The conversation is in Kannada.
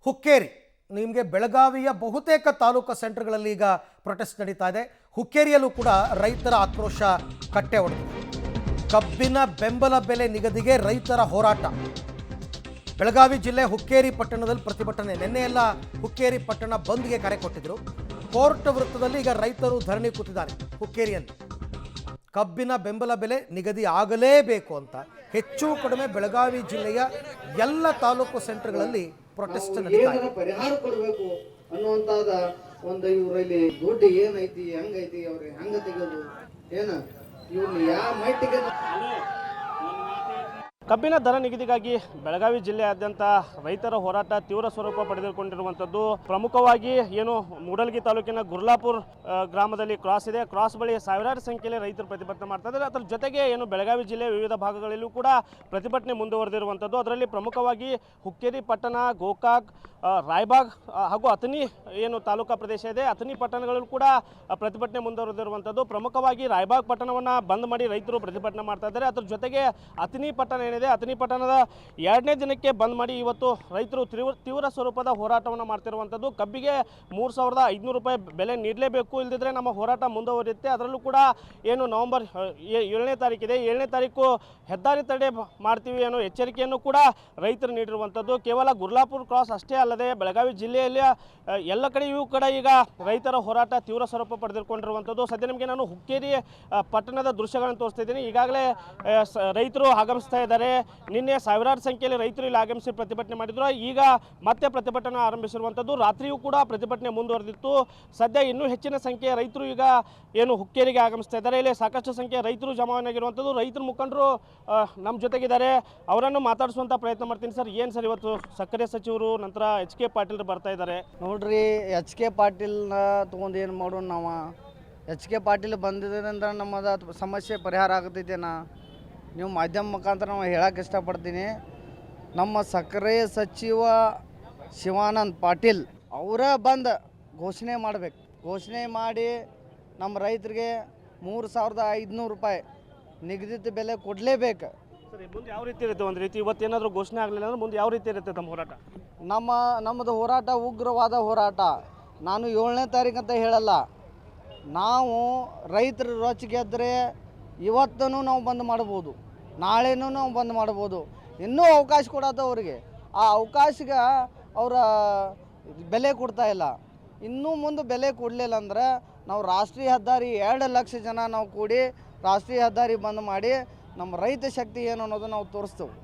ಹುಕ್ಕೇರಿ ನಿಮಗೆ ಬೆಳಗಾವಿಯ ಬಹುತೇಕ ತಾಲೂಕು ಸೆಂಟರ್ಗಳಲ್ಲಿ ಈಗ ಪ್ರೊಟೆಸ್ಟ್ ನಡೀತಾ ಇದೆ. ಹುಕ್ಕೇರಿಯಲ್ಲೂ ಕೂಡ ರೈತರ ಆಕ್ರೋಶ ಕಟ್ಟೆ ಹೊಡೆದಿದೆ. ಕಬ್ಬಿನ ಬೆಂಬಲ ಬೆಲೆ ನಿಗದಿಗೆ ರೈತರ ಹೋರಾಟ. ಬೆಳಗಾವಿ ಜಿಲ್ಲೆ ಹುಕ್ಕೇರಿ ಪಟ್ಟಣದಲ್ಲಿ ಪ್ರತಿಭಟನೆ. ನಿನ್ನೆಯೆಲ್ಲ ಹುಕ್ಕೇರಿ ಪಟ್ಟಣ ಬಂದ್ಗೆ ಕರೆ ಕೊಟ್ಟಿದ್ರು. ಕೋರ್ಟ್ ವೃತ್ತದಲ್ಲಿ ಈಗ ರೈತರು ಧರಣಿ ಕೂತಿದ್ದಾರೆ. ಹುಕ್ಕೇರಿಯಲ್ಲಿ ಕಬ್ಬಿನ ಬೆಂಬಲ ಬೆಲೆ ನಿಗದಿ ಆಗಲೇಬೇಕು ಅಂತ ಹೆಚ್ಚು ಕಡಿಮೆ ಬೆಳಗಾವಿ ಜಿಲ್ಲೆಯ ಎಲ್ಲ ತಾಲೂಕು ಸೆಂಟರ್ಗಳಲ್ಲಿ ಪ್ರೊಟೆಸ್ಟ್ ನಡೀತಾ ಇದೆ. ಪರಿಹಾರ ಕೊಡಬೇಕು ಅನ್ನುವಂತಾದ ಒಂದು ಇವರಲ್ಲಿ ದುಡ್ಡು ಏನೈತಿ ಹೆಂಗೈತಿ ಅವ್ರಿಗೆ ಹೆಂಗ ತೆಗೆಯೋದು ಏನ ಇವ್ರನ್ನ ಯಾವ ಮಟ್ಟಿಗೆ. ಕಬ್ಬಿನ ದರ ನಿಗದಿಗಾಗಿ ಬೆಳಗಾವಿ ಜಿಲ್ಲೆಯಾದ್ಯಂತ ರೈತರ ಹೋರಾಟ ತೀವ್ರ ಸ್ವರೂಪ ಪಡೆದುಕೊಂಡಿರುವಂಥದ್ದು. ಪ್ರಮುಖವಾಗಿ ಏನು ಮೂಡಲಗಿ ತಾಲೂಕಿನ ಗುರ್ಲಾಪುರ್ ಗ್ರಾಮದಲ್ಲಿ ಕ್ರಾಸ್ ಇದೆ. ಕ್ರಾಸ್ ಬಳಿ ಸಾವಿರಾರು ಸಂಖ್ಯೆಯಲ್ಲಿ ರೈತರು ಪ್ರತಿಭಟನೆ ಮಾಡ್ತಾ ಇದ್ದಾರೆ. ಅದರ ಜೊತೆಗೆ ಏನು ಬೆಳಗಾವಿ ಜಿಲ್ಲೆಯ ವಿವಿಧ ಭಾಗಗಳಲ್ಲೂ ಕೂಡ ಪ್ರತಿಭಟನೆ ಮುಂದುವರೆದಿರುವಂಥದ್ದು. ಅದರಲ್ಲಿ ಪ್ರಮುಖವಾಗಿ ಹುಕ್ಕೇರಿ ಪಟ್ಟಣ, ಗೋಕಾಕ್, ರಾಯಬಾಗ್ ಹಾಗೂ ಅಥಣಿ ಏನು ತಾಲೂಕಾ ಪ್ರದೇಶ ಇದೆ, ಅಥಣಿ ಪಟ್ಟಣಗಳಲ್ಲೂ ಕೂಡ ಪ್ರತಿಭಟನೆ ಮುಂದುವರೆದಿರುವಂಥದ್ದು. ಪ್ರಮುಖವಾಗಿ ರಾಯಬಾಗ್ ಪಟ್ಟಣವನ್ನು ಬಂದ್ ಮಾಡಿ ರೈತರು ಪ್ರತಿಭಟನೆ ಮಾಡ್ತಾ ಇದ್ದಾರೆ. ಅದರ ಜೊತೆಗೆ ಅಥಣಿ ಪಟ್ಟಣ ಏನಿದೆ, ಅಥಣಿ ಪಟ್ಟಣದ 2ನೇ ದಿನಕ್ಕೆ ಬಂದ್ ಮಾಡಿ ಇವತ್ತು ರೈತರು ತೀವ್ರ ಸ್ವರೂಪದ ಹೋರಾಟವನ್ನು ಮಾಡ್ತಿರುವಂಥದ್ದು. ಕಬ್ಬಿಗೆ 3,500 ರೂಪಾಯಿ ಬೆಲೆ ನೀಡಲೇಬೇಕು, ಇಲ್ಲದಿದ್ದರೆ ನಮ್ಮ ಹೋರಾಟ ಮುಂದುವರಿಯುತ್ತೆ. ಅದರಲ್ಲೂ ಕೂಡ ಏನು ನವೆಂಬರ್ 7ನೇ ತಾರೀಕಿದೆ, 7ನೇ ತಾರೀಕು ಹೆದ್ದಾರಿ ತಡೆ ಮಾಡ್ತೀವಿ ಅನ್ನೋ ಎಚ್ಚರಿಕೆಯನ್ನು ಕೂಡ ರೈತರು ನೀಡಿರುವಂಥದ್ದು. ಕೇವಲ ಗುರ್ಲಾಪುರ್ ಕ್ರಾಸ್ ಅಷ್ಟೇ ಅಲ್ಲದೆ ಬೆಳಗಾವಿ ಜಿಲ್ಲೆಯಲ್ಲಿ ಎಲ್ಲ ಕಡೆಯೂ ಕೂಡ ಈಗ ರೈತರ ಹೋರಾಟ ತೀವ್ರ ಸ್ವರೂಪ ಪಡೆದುಕೊಂಡಿರುವಂಥದ್ದು. ಸದ್ಯ ನಿಮಗೆ ನಾನು ಹುಕ್ಕೇರಿ ಪಟ್ಟಣದ ದೃಶ್ಯಗಳನ್ನು ತೋರಿಸ್ತಾ ಇದ್ದೀನಿ. ಈಗಾಗಲೇ ರೈತರು ಆಗಮಿಸ್ತಾ ಇದ್ದಾರೆ. ನಿನ್ನೆ ಸಾವಿರಾರು ಸಂಖ್ಯೆಯಲ್ಲಿ ರೈತರು ಇಲ್ಲಿ ಆಗಮಿಸಿ ಪ್ರತಿಭಟನೆ ಮಾಡಿದ್ರು. ಈಗ ಮತ್ತೆ ಪ್ರತಿಭಟನೆ ಆರಂಭಿಸಿರುವಂಥದ್ದು. ರಾತ್ರಿಯೂ ಕೂಡ ಪ್ರತಿಭಟನೆ ಮುಂದುವರೆದಿತ್ತು. ಸದ್ಯ ಇನ್ನೂ ಹೆಚ್ಚಿನ ಸಂಖ್ಯೆಯ ರೈತರು ಈಗ ಏನು ಹುಕ್ಕೇರಿಗೆ ಆಗಮಿಸ್ತಾ ಇದ್ದಾರೆ. ಇಲ್ಲಿ ಸಾಕಷ್ಟು ಸಂಖ್ಯೆಯ ರೈತರು ಜಮಾವಣೆಯಾಗಿರುವಂಥದ್ದು. ರೈತರ ಮುಖಂಡರು ನಮ್ಮ ಜೊತೆಗಿದ್ದಾರೆ, ಅವರನ್ನು ಮಾತಾಡಿಸುವಂಥ ಪ್ರಯತ್ನ ಮಾಡ್ತೀನಿ. ಸರ್, ಏನು ಸರ್ ಇವತ್ತು ಸಕ್ಕರೆ ಸಚಿವರು ನಂತರ HK ಪಾಟೀಲ್ ಬರ್ತಾ ಇದ್ದಾರೆ? ನೋಡ್ರಿ, HK ಪಾಟೀಲ್ನ ತೊಗೊಂಡು ಏನು ಮಾಡೋಣ ನಾವು? HK ಪಾಟೀಲ್ ಬಂದಿದ್ದರಿಂದ ನಮ್ಮದು ಸಮಸ್ಯೆ ಪರಿಹಾರ ಆಗತೈತೇನಾ? ನೀವು ಮಾಧ್ಯಮ ಮುಖಾಂತರ ನಾವು ಹೇಳಕ್ಕೆ ಇಷ್ಟಪಡ್ತೀನಿ, ನಮ್ಮ ಸಕ್ಕರೆ ಸಚಿವ ಶಿವಾನಂದ ಪಾಟೀಲ್ ಅವರ ಬಂದು ಘೋಷಣೆ ಮಾಡಬೇಕು. ಘೋಷಣೆ ಮಾಡಿ ನಮ್ಮ ರೈತರಿಗೆ 3,500 ರೂಪಾಯಿ ನಿಗದಿತ ಬೆಲೆ ಕೊಡಲೇಬೇಕು. ಸರಿ, ಮುಂದೆ ಯಾವ ರೀತಿ ಇರುತ್ತೆ? ಒಂದು ರೀತಿ ಇವತ್ತೇನಾದರೂ ಘೋಷಣೆ ಆಗಲಿಲ್ಲ ಅಂದ್ರೆ ಮುಂದೆ ಯಾವ ರೀತಿ ಇರುತ್ತೆ ತಮ್ಮ ಹೋರಾಟ? ನಮ್ಮದು ಹೋರಾಟ ಉಗ್ರವಾದ ಹೋರಾಟ. ನಾನು 7ನೇ ತಾರೀಕು ಅಂತ ಹೇಳಲ್ಲ. ನಾವು ರೈತರು ರೊಚ್ಚಿಗೆದ್ದರೆ ಇವತ್ತೂ ನಾವು ಬಂದ್ ಮಾಡ್ಬೋದು, ನಾಳೆನೂ ನಾವು ಬಂದ್ ಮಾಡ್ಬೋದು. ಇನ್ನೂ ಅವಕಾಶ ಕೊಡೋದು ಅವರಿಗೆ. ಆ ಅವಕಾಶಕ್ಕೆ ಅವರ ಬೆಲೆ ಕೊಡ್ತಾ ಇಲ್ಲ. ಇನ್ನೂ ಮುಂದೆ ಬೆಲೆ ಕೊಡಲಿಲ್ಲ ಅಂದ್ರೆ ನಾವು ರಾಷ್ಟ್ರೀಯ ಹೆದ್ದಾರಿ 2 ಲಕ್ಷ ಜನ ನಾವು ಕೂಡಿ ರಾಷ್ಟ್ರೀಯ ಹೆದ್ದಾರಿ ಬಂದ್ ಮಾಡಿ ನಮ್ಮ ರೈತ ಶಕ್ತಿ ಏನು ಅನ್ನೋದು ನಾವು ತೋರಿಸ್ತೇವೆ.